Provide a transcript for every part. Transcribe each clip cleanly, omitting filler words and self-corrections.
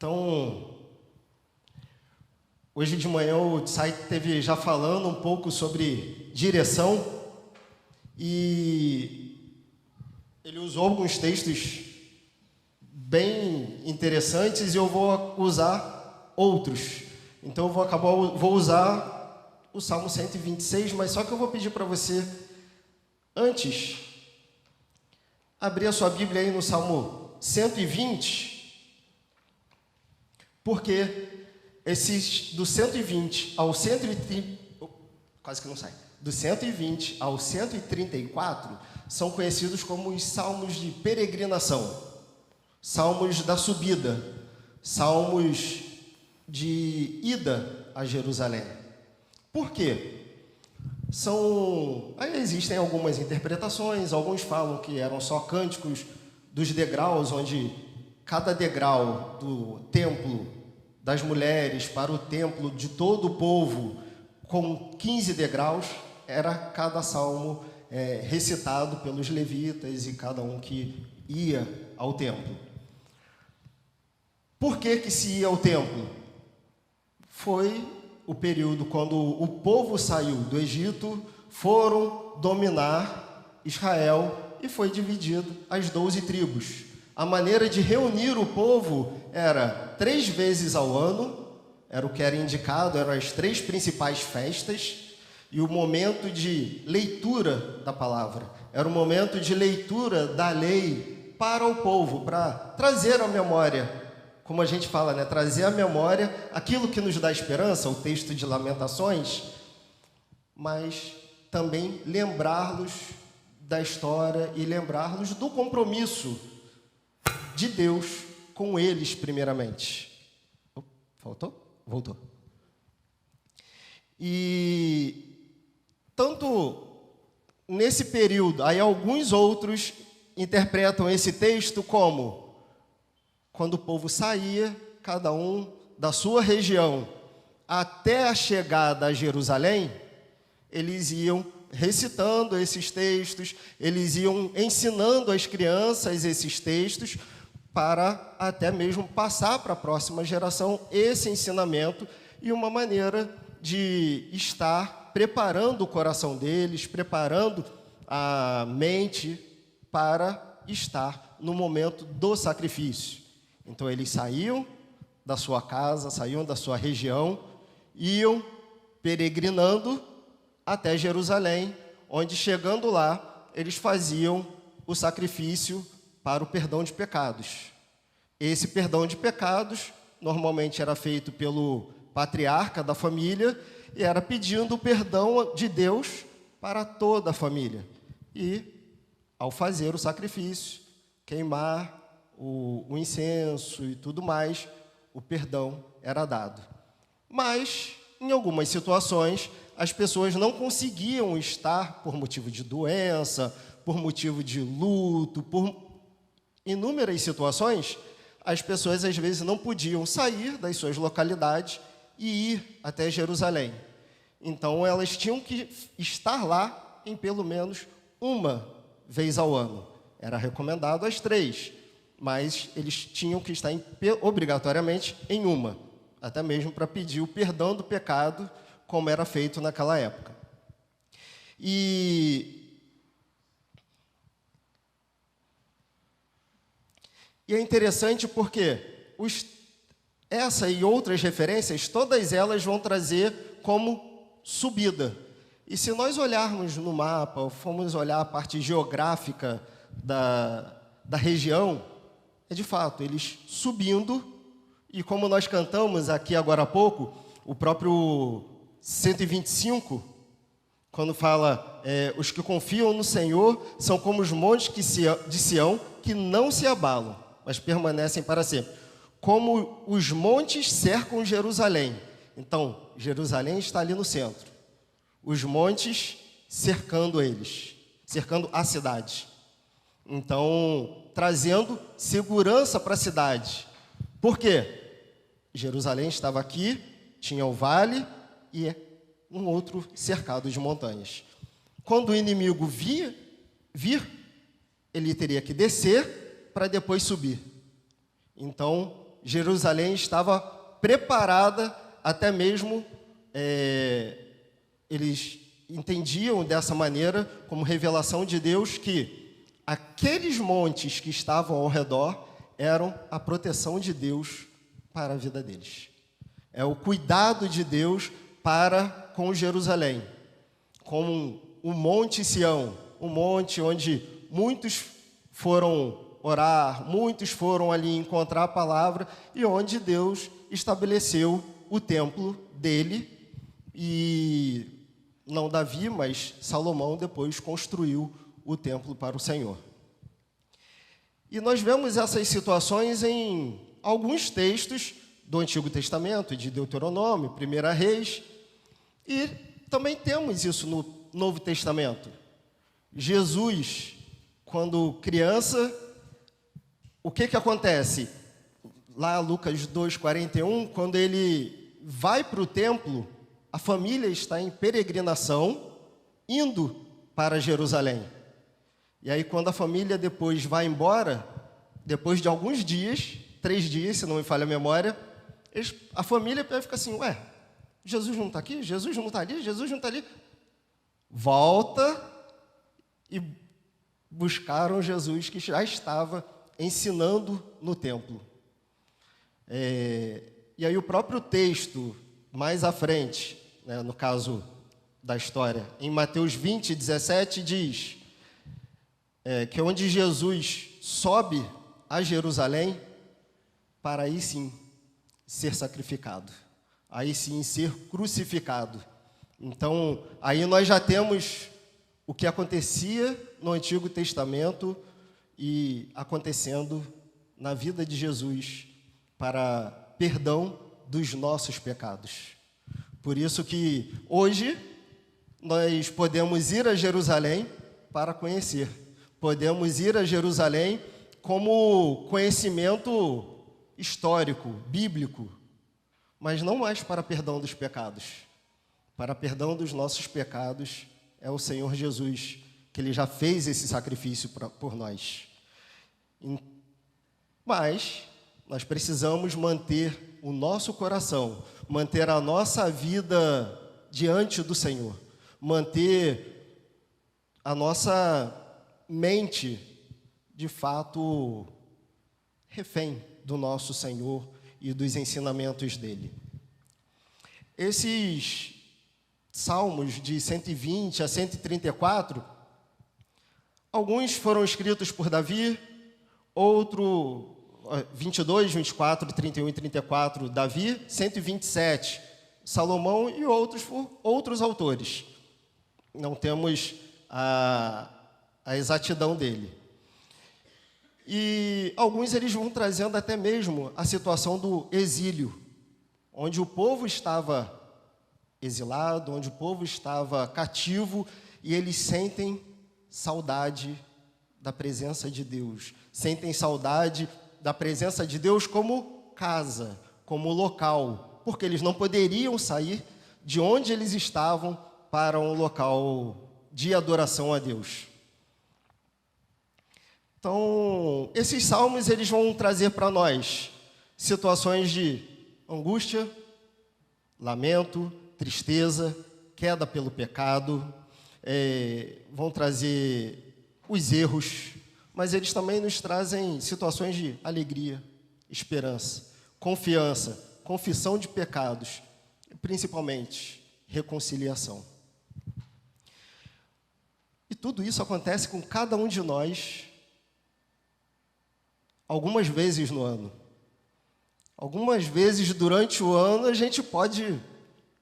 Então, hoje de manhã o Tsai esteve já falando um pouco sobre direção e ele usou alguns textos bem interessantes e eu vou usar outros. Então, vou usar o Salmo 126, mas só que eu vou pedir para você, antes, abrir a sua Bíblia aí no Salmo 120, porque esses do 120 ao 130, quase que não sai, do 120 ao 134 são conhecidos como os salmos de peregrinação, salmos da subida, salmos de ida a Jerusalém. Por quê? Aí existem algumas interpretações, alguns falam que eram só cânticos dos degraus, onde cada degrau do templo das mulheres para o templo de todo o povo, com 15 degraus, era cada salmo recitado pelos levitas e cada um que ia ao templo. Por que se ia ao templo? Foi o período quando o povo saiu do Egito, foram dominar Israel e foi dividido as 12 tribos. A maneira de reunir o povo era 3 vezes ao ano, era o que era indicado, eram as 3 principais festas, e o momento de leitura da palavra. Era o momento de leitura da lei para o povo, para trazer à memória, como a gente fala, né? Trazer à memória aquilo que nos dá esperança, o texto de Lamentações, mas também lembrá-los da história e lembrá-los do compromisso de Deus com eles, primeiramente. Faltou? Voltou. E tanto nesse período, aí alguns outros interpretam esse texto como quando o povo saía, cada um da sua região, até a chegada a Jerusalém, eles iam recitando esses textos, eles iam ensinando às crianças esses textos, para até mesmo passar para a próxima geração esse ensinamento e uma maneira de estar preparando o coração deles, preparando a mente para estar no momento do sacrifício. Então, eles saíam da sua casa, saíam da sua região, iam peregrinando até Jerusalém, onde, chegando lá, eles faziam o sacrifício para o perdão de pecados. Esse perdão de pecados normalmente era feito pelo patriarca da família e era pedindo o perdão de Deus para toda a família. E, ao fazer o sacrifício, queimar o incenso e tudo mais, o perdão era dado. Mas, em algumas situações, as pessoas não conseguiam estar por motivo de doença, por motivo de luto, por inúmeras situações, as pessoas às vezes não podiam sair das suas localidades e ir até Jerusalém. Então, elas tinham que estar lá em pelo menos uma vez ao ano. Era recomendado as 3, mas eles tinham que estar obrigatoriamente em uma, até mesmo para pedir o perdão do pecado, como era feito naquela época. E é interessante porque essa e outras referências, todas elas vão trazer como subida. E se nós olharmos no mapa, ou formos olhar a parte geográfica da região, de fato, eles subindo, e como nós cantamos aqui agora há pouco, o próprio 125, quando fala, os que confiam no Senhor são como os montes de Sião, que não se abalam, mas permanecem para sempre. Como os montes cercam Jerusalém. Então, Jerusalém está ali no centro. Os montes cercando eles, cercando a cidade. Então, trazendo segurança para a cidade. Por quê? Jerusalém estava aqui, tinha o vale e um outro cercado de montanhas. Quando o inimigo vir, ele teria que descer para depois subir. Então, Jerusalém estava preparada, até mesmo eles entendiam dessa maneira, como revelação de Deus, que aqueles montes que estavam ao redor eram a proteção de Deus para a vida deles. É o cuidado de Deus para com Jerusalém, como o Monte Sião, o monte onde muitos foram orar, muitos foram ali encontrar a palavra e onde Deus estabeleceu o templo dele. E não Davi, mas Salomão depois construiu o templo para o Senhor. E nós vemos essas situações em alguns textos do Antigo Testamento, de Deuteronômio, 1 Reis, e também temos isso no Novo Testamento. Jesus, quando criança, o que acontece? Lá Lucas 2,41, quando ele vai para o templo, a família está em peregrinação, indo para Jerusalém. E aí, quando a família depois vai embora, depois de alguns dias, 3 dias, se não me falha a memória, a família fica assim, ué, Jesus não está aqui? Jesus não está ali? Jesus não está ali? Volta e buscaram Jesus, que já estava ensinando no templo. E aí o próprio texto, mais à frente, né, no caso da história, em Mateus 20, 17, diz que onde Jesus sobe a Jerusalém, para aí sim ser sacrificado, aí sim ser crucificado. Então, aí nós já temos o que acontecia no Antigo Testamento e acontecendo na vida de Jesus para perdão dos nossos pecados. Por isso que hoje nós podemos ir a Jerusalém para conhecer. Podemos ir a Jerusalém como conhecimento histórico, bíblico, mas não mais para perdão dos pecados. Para perdão dos nossos pecados é o Senhor Jesus, que Ele já fez esse sacrifício por nós. Mas nós precisamos manter o nosso coração, manter a nossa vida diante do Senhor, manter a nossa mente, de fato, refém do nosso Senhor e dos ensinamentos dele. Esses salmos de 120 a 134, alguns foram escritos por Davi, 22, 24, 31 e 34, Davi, 127, Salomão e outros por outros autores. Não temos a exatidão dele. E alguns eles vão trazendo até mesmo a situação do exílio, onde o povo estava exilado, onde o povo estava cativo, e eles sentem saudade da presença de Deus, sentem saudade da presença de Deus como casa, como local, porque eles não poderiam sair de onde eles estavam para um local de adoração a Deus. Então, esses salmos eles vão trazer para nós situações de angústia, lamento, tristeza, queda pelo pecado, vão trazer os erros, mas eles também nos trazem situações de alegria, esperança, confiança, confissão de pecados, e principalmente reconciliação. E tudo isso acontece com cada um de nós algumas vezes no ano. Algumas vezes durante o ano a gente pode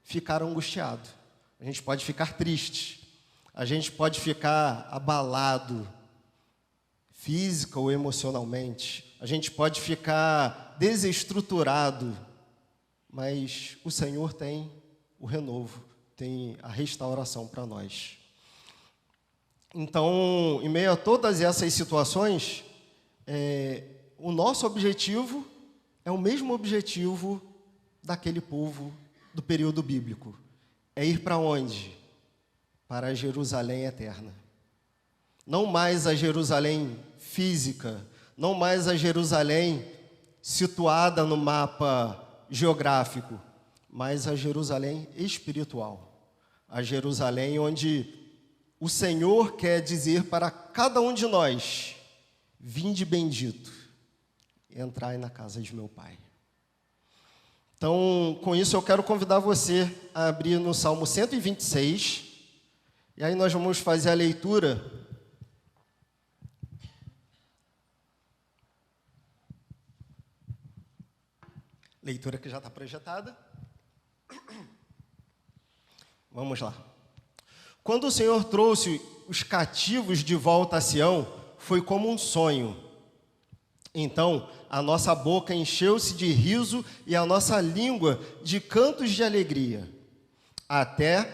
ficar angustiado, a gente pode ficar triste, a gente pode ficar abalado, física ou emocionalmente, a gente pode ficar desestruturado, mas o Senhor tem o renovo, tem a restauração para nós. Então, em meio a todas essas situações, o nosso objetivo é o mesmo objetivo daquele povo do período bíblico. É ir para onde? Para a Jerusalém eterna. Não mais a Jerusalém física, não mais a Jerusalém situada no mapa geográfico, mas a Jerusalém espiritual. A Jerusalém onde o Senhor quer dizer para cada um de nós: vinde bendito, entrai na casa de meu Pai. Então, com isso, eu quero convidar você a abrir no Salmo 126, e aí nós vamos fazer a leitura. Leitura que já está projetada. Vamos lá. Quando o Senhor trouxe os cativos de volta a Sião, foi como um sonho. Então, a nossa boca encheu-se de riso e a nossa língua de cantos de alegria. Até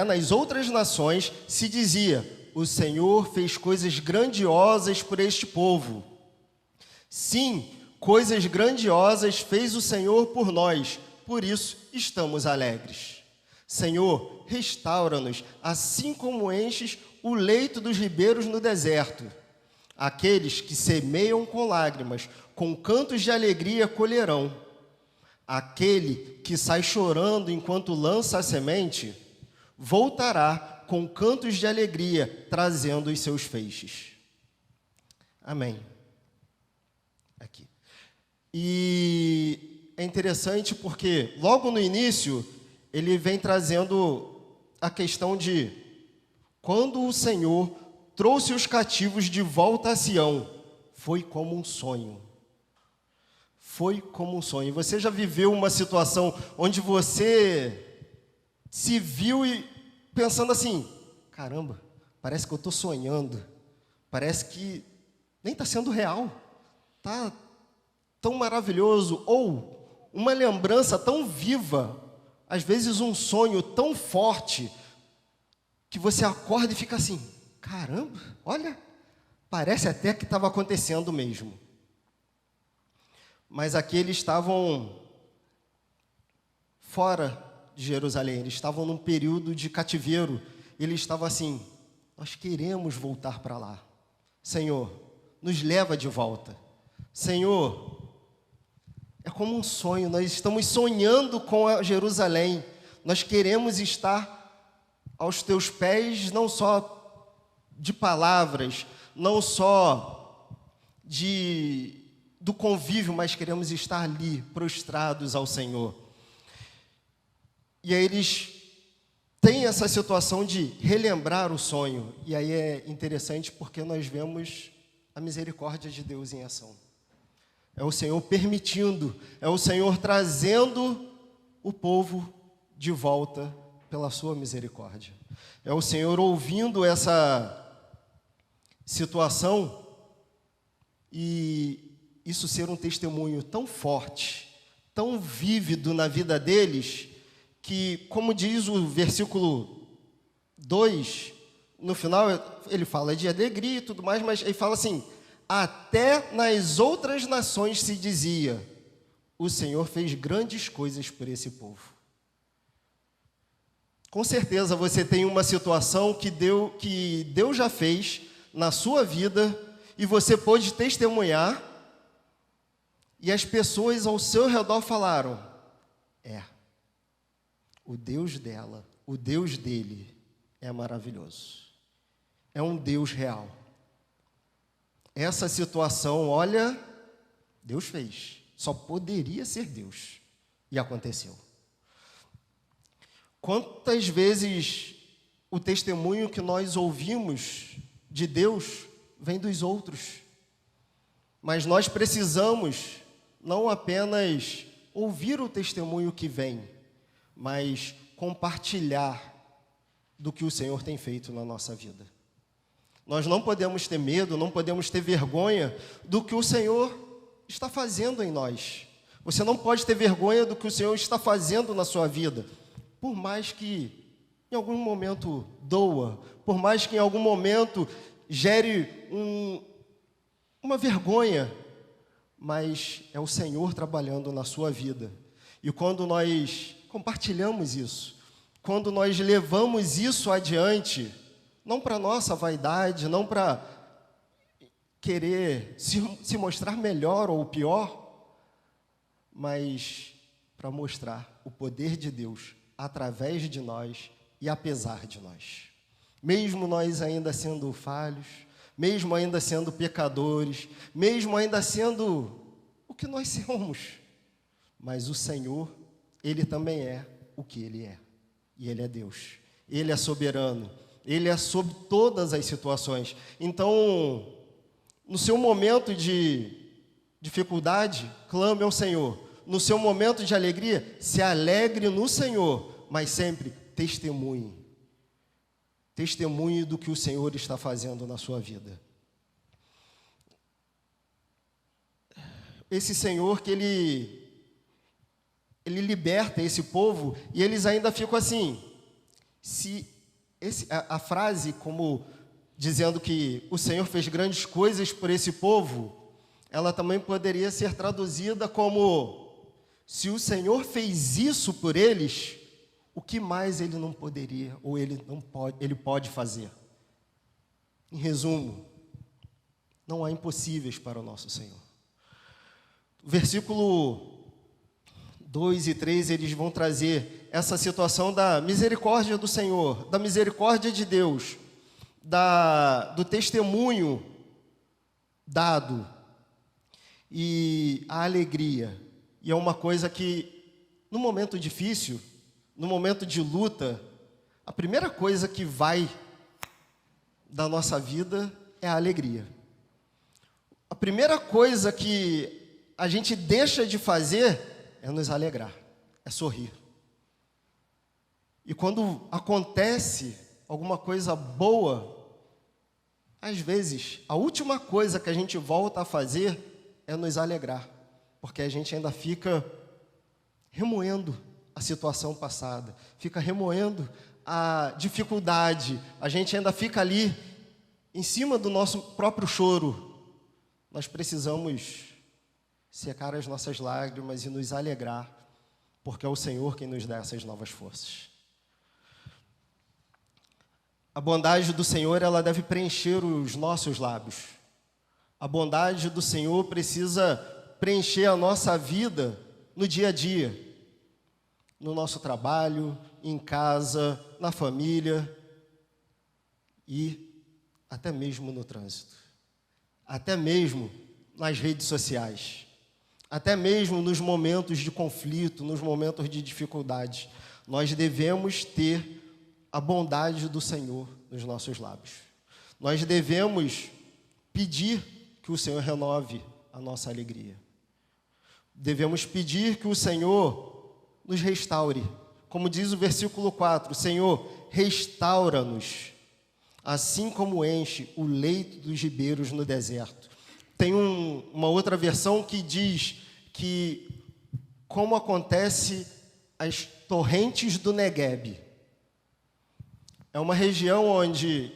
nas outras nações se dizia: o Senhor fez coisas grandiosas por este povo. Sim, coisas grandiosas fez o Senhor por nós, por isso estamos alegres. Senhor, restaura-nos, assim como enches o leito dos ribeiros no deserto. Aqueles que semeiam com lágrimas, com cantos de alegria colherão. Aquele que sai chorando enquanto lança a semente, voltará com cantos de alegria, trazendo os seus feixes. Amém. Aqui. E é interessante porque logo no início ele vem trazendo a questão de quando o Senhor trouxe os cativos de volta a Sião, foi como um sonho. Foi como um sonho. Você já viveu uma situação onde você se viu e pensando assim: caramba, parece que eu estou sonhando, parece que nem está sendo real, está tão maravilhoso, ou uma lembrança tão viva, às vezes um sonho tão forte, que você acorda e fica assim: caramba, olha, parece até que estava acontecendo mesmo. Mas aqui eles estavam fora de Jerusalém, eles estavam num período de cativeiro, eles estavam assim: nós queremos voltar para lá. Senhor, nos leva de volta. Senhor, é como um sonho, nós estamos sonhando com a Jerusalém, nós queremos estar aos teus pés, não só de palavras, não só do convívio, mas queremos estar ali, prostrados ao Senhor. E aí eles têm essa situação de relembrar o sonho, e aí é interessante porque nós vemos a misericórdia de Deus em ação. É o Senhor permitindo, é o Senhor trazendo o povo de volta pela sua misericórdia. É o Senhor ouvindo essa situação e isso ser um testemunho tão forte, tão vívido na vida deles, que, como diz o versículo 2, no final ele fala de alegria e tudo mais, mas ele fala assim: até nas outras nações se dizia, o Senhor fez grandes coisas por esse povo. Com certeza você tem uma situação que Deus já fez na sua vida e você pôde testemunhar, e as pessoas ao seu redor falaram: o Deus dela, o Deus dele é maravilhoso. É um Deus real. Essa situação, olha, Deus fez. Só poderia ser Deus. E aconteceu. Quantas vezes o testemunho que nós ouvimos de Deus vem dos outros? Mas nós precisamos não apenas ouvir o testemunho que vem, mas compartilhar do que o Senhor tem feito na nossa vida. Nós não podemos ter medo, não podemos ter vergonha do que o Senhor está fazendo em nós. Você não pode ter vergonha do que o Senhor está fazendo na sua vida, por mais que em algum momento doa, por mais que em algum momento gere uma vergonha, mas é o Senhor trabalhando na sua vida. E quando nós compartilhamos isso, quando nós levamos isso adiante, não para nossa vaidade, não para querer se mostrar melhor ou pior, mas para mostrar o poder de Deus através de nós e apesar de nós. Mesmo nós ainda sendo falhos, mesmo ainda sendo pecadores, mesmo ainda sendo o que nós somos, mas o Senhor, Ele também é o que Ele é. E Ele é Deus. Ele é soberano. Ele é sobre todas as situações. Então, no seu momento de dificuldade, clame ao Senhor. No seu momento de alegria, se alegre no Senhor, mas sempre testemunhe. Testemunhe do que o Senhor está fazendo na sua vida. Esse Senhor que Ele liberta esse povo, e eles ainda ficam assim. A frase, como dizendo que o Senhor fez grandes coisas por esse povo, ela também poderia ser traduzida como: se o Senhor fez isso por eles, o que mais Ele não poderia, ou Ele pode fazer? Em resumo, não há impossíveis para o nosso Senhor. Versículo 2 e 3, eles vão trazer essa situação da misericórdia do Senhor, da misericórdia de Deus, do testemunho dado e a alegria. E é uma coisa que, no momento difícil, no momento de luta, a primeira coisa que vai da nossa vida é a alegria. A primeira coisa que a gente deixa de fazer é nos alegrar, é sorrir. E quando acontece alguma coisa boa, às vezes, a última coisa que a gente volta a fazer é nos alegrar, porque a gente ainda fica remoendo a situação passada, fica remoendo a dificuldade, a gente ainda fica ali em cima do nosso próprio choro. Nós precisamos secar as nossas lágrimas e nos alegrar, porque é o Senhor quem nos dá essas novas forças. A bondade do Senhor, ela deve preencher os nossos lábios. A bondade do Senhor precisa preencher a nossa vida no dia a dia, no nosso trabalho, em casa, na família e até mesmo no trânsito, até mesmo nas redes sociais, até mesmo nos momentos de conflito, nos momentos de dificuldade. Nós devemos ter a bondade do Senhor nos nossos lábios. Nós devemos pedir que o Senhor renove a nossa alegria. Devemos pedir que o Senhor nos restaure. Como diz o versículo 4, Senhor, restaura-nos, assim como enche o leito dos ribeiros no deserto. Tem uma outra versão que diz que, como acontece as torrentes do Negueb, é uma região onde,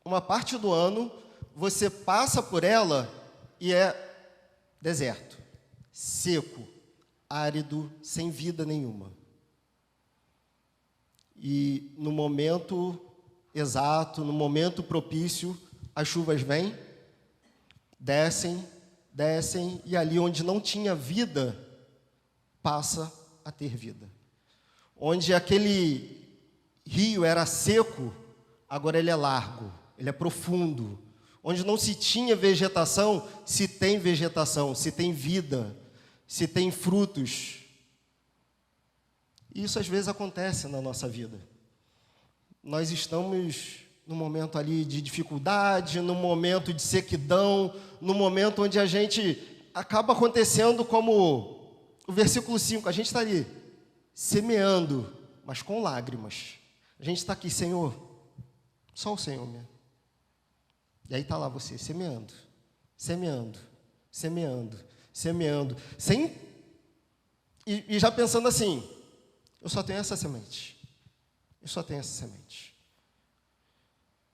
uma parte do ano, você passa por ela e é deserto, seco, árido, sem vida nenhuma. E no momento exato, no momento propício, as chuvas vêm, descem, e ali onde não tinha vida, passa a ter vida. Onde aquele rio era seco, agora ele é largo, ele é profundo. Onde não se tinha vegetação, se tem vegetação, se tem vida, se tem frutos. Isso às vezes acontece na nossa vida. Nós estamos num momento ali de dificuldade, num momento de sequidão, num momento onde a gente acaba acontecendo como o versículo 5, a gente está ali semeando, mas com lágrimas. A gente está aqui, Senhor, só o Senhor mesmo. E aí está lá você, semeando, e já pensando assim, eu só tenho essa semente.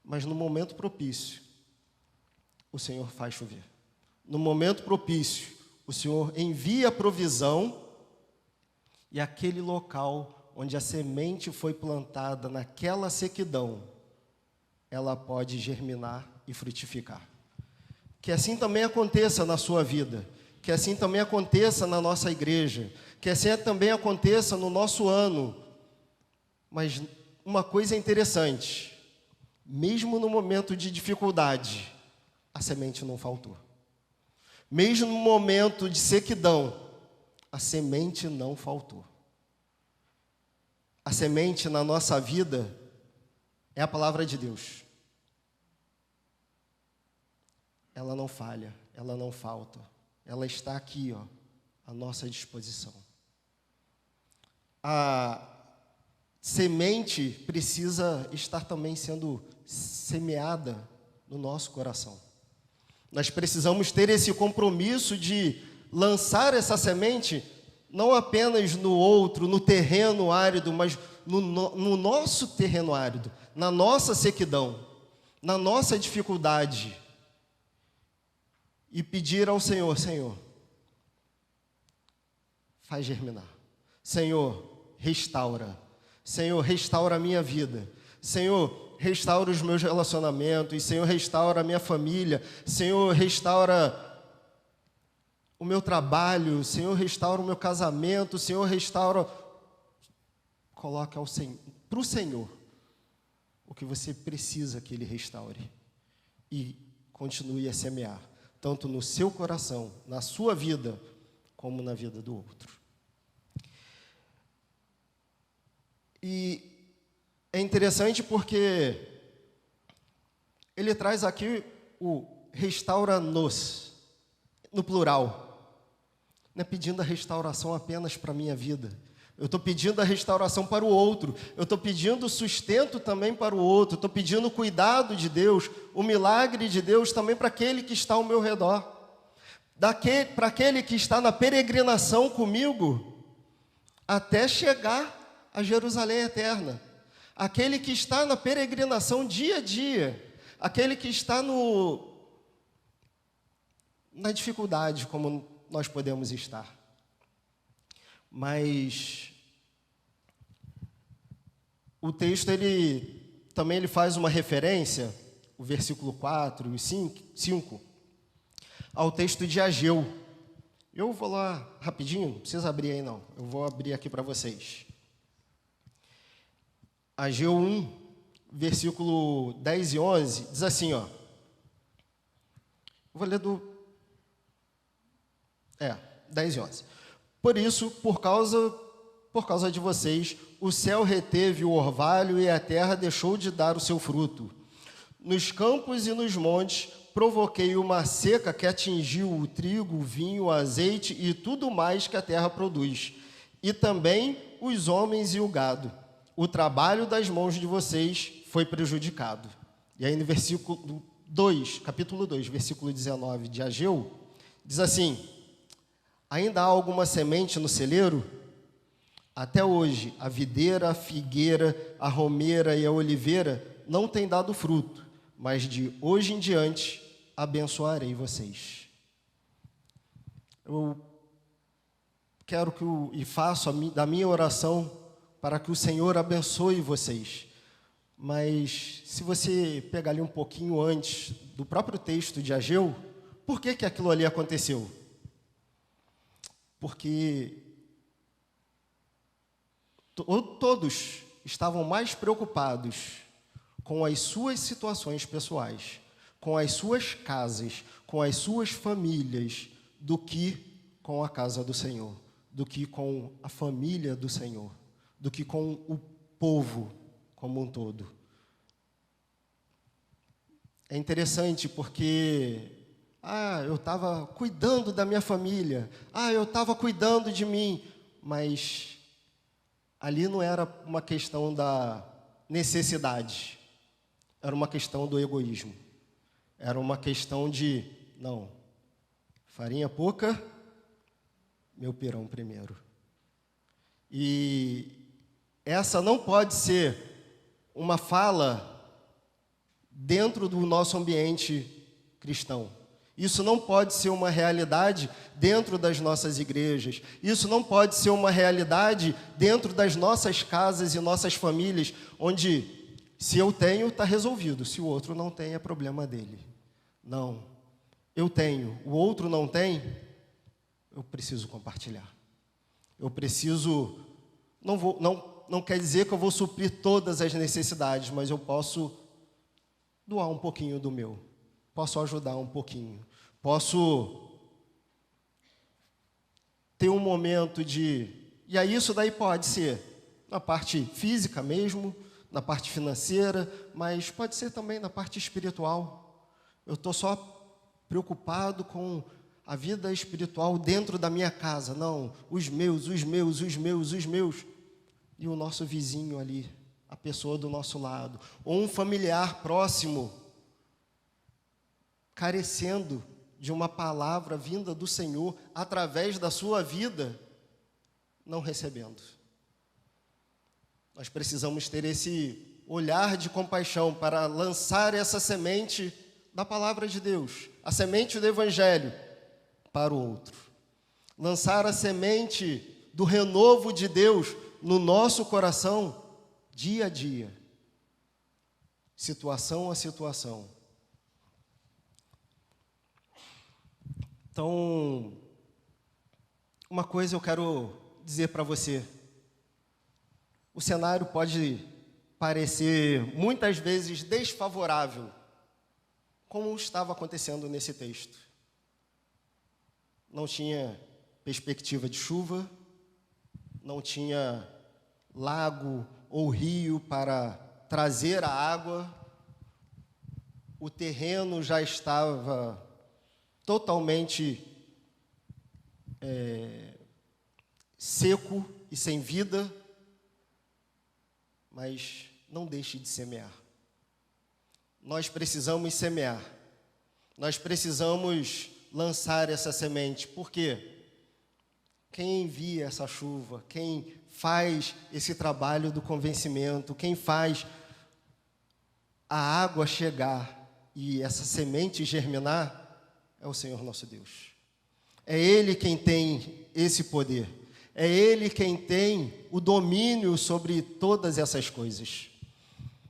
Mas no momento propício, o Senhor faz chover. No momento propício, o Senhor envia a provisão e aquele local onde a semente foi plantada naquela sequidão, ela pode germinar e frutificar. Que assim também aconteça na sua vida, que assim também aconteça na nossa igreja, que assim também aconteça no nosso ano. Mas uma coisa interessante, mesmo no momento de dificuldade, a semente não faltou. Mesmo no momento de sequidão, a semente não faltou. A semente na nossa vida é a palavra de Deus. Ela não falha, ela não falta. Ela está aqui, ó, à nossa disposição. A semente precisa estar também sendo semeada no nosso coração. Nós precisamos ter esse compromisso de lançar essa semente não apenas no outro, no terreno árido, mas no nosso terreno árido, na nossa sequidão, na nossa dificuldade. E pedir ao Senhor, Senhor, faz germinar. Senhor, restaura. Senhor, restaura a minha vida. Senhor, restaura os meus relacionamentos. Senhor, restaura a minha família. Senhor, restaura o meu trabalho. Senhor, restaura o meu casamento. Senhor, restaura... Coloque para o Senhor o que você precisa que Ele restaure. E continue a semear, tanto no seu coração, na sua vida, como na vida do outro. E é interessante porque ele traz aqui o restaura-nos, no plural. Não é pedindo a restauração apenas para a minha vida. Eu estou pedindo a restauração para o outro. Eu estou pedindo sustento também para o outro. Estou pedindo o cuidado de Deus, o milagre de Deus também para aquele que está ao meu redor. Para aquele que está na peregrinação comigo, até chegar a Jerusalém eterna. Aquele que está na peregrinação dia a dia. Aquele que está na dificuldade, como nós podemos estar. Mas o texto também faz uma referência, o versículo 4 e 5, ao texto de Ageu. Eu vou lá rapidinho, não precisa abrir aí não, eu vou abrir aqui para vocês. Ageu 1, versículo 10 e 11, diz assim, ó. Vou ler 10 e 11. Por isso, por causa de vocês, o céu reteve o orvalho e a terra deixou de dar o seu fruto. Nos campos e nos montes provoquei uma seca que atingiu o trigo, o vinho, o azeite e tudo mais que a terra produz, e também os homens e o gado. O trabalho das mãos de vocês foi prejudicado. E aí no versículo 2, capítulo 2, versículo 19 de Ageu, diz assim: ainda há alguma semente no celeiro? Até hoje, a videira, a figueira, a romeira e a oliveira não têm dado fruto, mas de hoje em diante abençoarei vocês. Eu quero e faço da minha oração para que o Senhor abençoe vocês. Mas se você pegar ali um pouquinho antes do próprio texto de Ageu, por que aquilo ali aconteceu? Porque todos estavam mais preocupados com as suas situações pessoais, com as suas casas, com as suas famílias, do que com a casa do Senhor, do que com a família do Senhor, do que com o povo como um todo. É interessante porque eu estava cuidando da minha família. Eu estava cuidando de mim. Mas ali não era uma questão da necessidade. Era uma questão do egoísmo. Era uma questão de, não, farinha pouca, meu pirão primeiro. E essa não pode ser uma fala dentro do nosso ambiente cristão. Isso não pode ser uma realidade dentro das nossas igrejas. Isso não pode ser uma realidade dentro das nossas casas e nossas famílias, onde, se eu tenho, está resolvido. Se o outro não tem, é problema dele. Não. eu tenho, o outro não tem, eu preciso compartilhar. Eu preciso, não quer dizer que eu vou suprir todas as necessidades, mas eu posso doar um pouquinho do meu, posso ajudar um pouquinho, posso ter um momento e aí isso daí pode ser na parte física mesmo, na parte financeira, mas pode ser também na parte espiritual. Eu estou só preocupado com a vida espiritual dentro da minha casa. Não, os meus. E o nosso vizinho ali, a pessoa do nosso lado, ou um familiar próximo, carecendo de uma palavra vinda do Senhor através da sua vida, não recebendo. Nós precisamos ter esse olhar de compaixão para lançar essa semente da palavra de Deus, a semente do Evangelho para o outro. Lançar a semente do renovo de Deus no nosso coração, dia a dia, situação a situação. Então, uma coisa eu quero dizer para você. O cenário pode parecer muitas vezes desfavorável, como estava acontecendo nesse texto. Não tinha perspectiva de chuva, não tinha lago ou rio para trazer a água, o terreno já estava totalmente seco e sem vida, mas não deixe de semear. Nós precisamos semear, nós precisamos lançar essa semente, porque quem envia essa chuva, quem faz esse trabalho do convencimento, quem faz a água chegar e essa semente germinar, é o Senhor nosso Deus. É Ele quem tem esse poder. É Ele quem tem o domínio sobre todas essas coisas.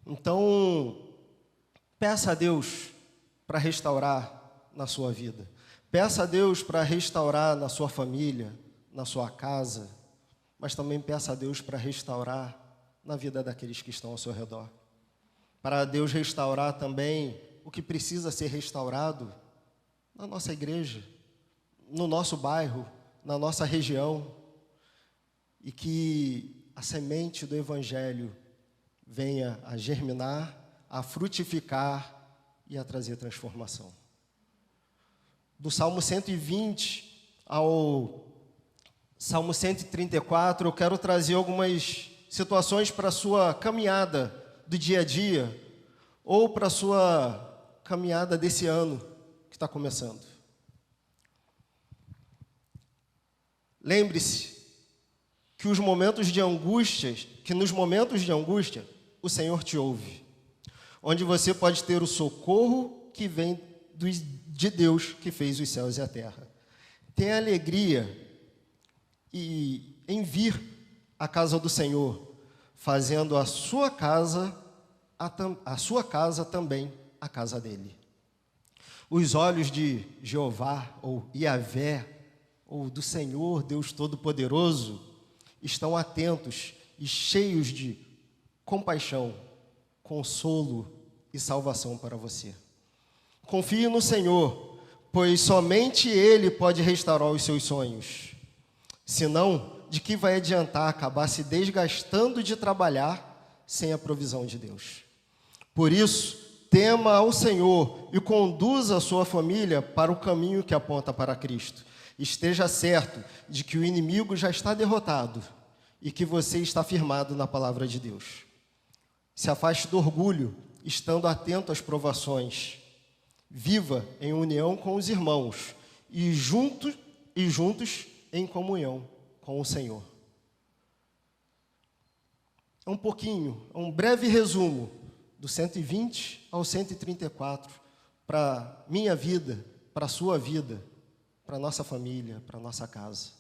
Então, peça a Deus para restaurar na sua vida. Peça a Deus para restaurar na sua família, na sua casa, mas também peça a Deus para restaurar na vida daqueles que estão ao seu redor. Para Deus restaurar também o que precisa ser restaurado na nossa igreja, no nosso bairro, na nossa região, e que a semente do Evangelho venha a germinar, a frutificar e a trazer transformação. Do Salmo 120 ao Salmo 134, eu quero trazer algumas situações para a sua caminhada do dia a dia, ou para a sua caminhada desse ano que está começando. Lembre-se que nos momentos de angústia, o Senhor te ouve. Onde você pode ter o socorro que vem de Deus que fez os céus e a terra. Tenha alegria em vir à casa do Senhor, fazendo a sua casa também a casa dele. Os olhos de Jeová, ou Yahvé, ou do Senhor, Deus Todo-Poderoso, estão atentos e cheios de compaixão, consolo e salvação para você. Confie no Senhor, pois somente Ele pode restaurar os seus sonhos. Senão, de que vai adiantar acabar se desgastando de trabalhar sem a provisão de Deus? Por isso, tema ao Senhor e conduza a sua família para o caminho que aponta para Cristo. Esteja certo de que o inimigo já está derrotado e que você está firmado na palavra de Deus. Se afaste do orgulho, estando atento às provações. Viva em união com os irmãos e juntos em comunhão com o Senhor. Um breve resumo do 120 ao 134 para minha vida, para a sua vida, para a nossa família, para a nossa casa.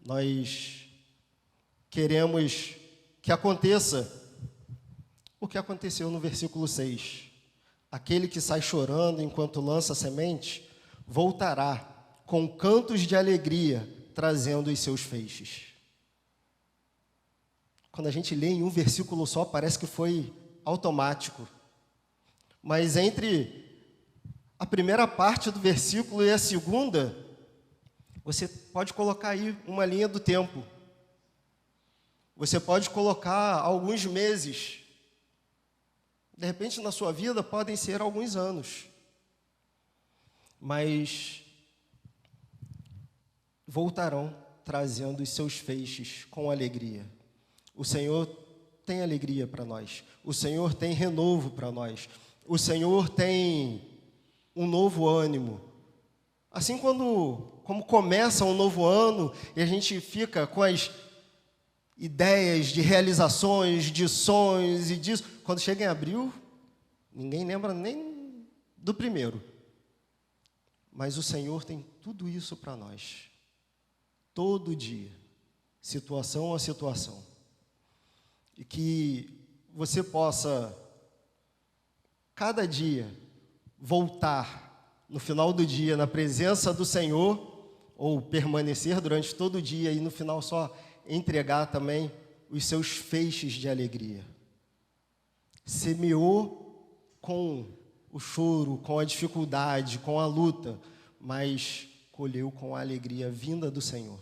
Nós queremos que aconteça o que aconteceu no versículo 6. Aquele que sai chorando enquanto lança a semente, voltará com cantos de alegria, trazendo os seus feixes. Quando a gente lê em um versículo só, parece que foi automático. Mas entre a primeira parte do versículo e a segunda, você pode colocar aí uma linha do tempo. Você pode colocar alguns meses. De repente, na sua vida, podem ser alguns anos. Mas voltarão trazendo os seus feixes com alegria. O Senhor tem alegria para nós. O Senhor tem renovo para nós. O Senhor tem um novo ânimo. Assim como começa um novo ano e a gente fica com as ideias de realizações, de sonhos e disso, quando chega em abril, ninguém lembra nem do primeiro. Mas o Senhor tem tudo isso para nós. Todo dia, situação a situação. E que você possa, cada dia, voltar no final do dia na presença do Senhor, ou permanecer durante todo o dia e no final só entregar também os seus feixes de alegria. Semeou com o choro, com a dificuldade, com a luta, mas colheu com a alegria vinda do Senhor.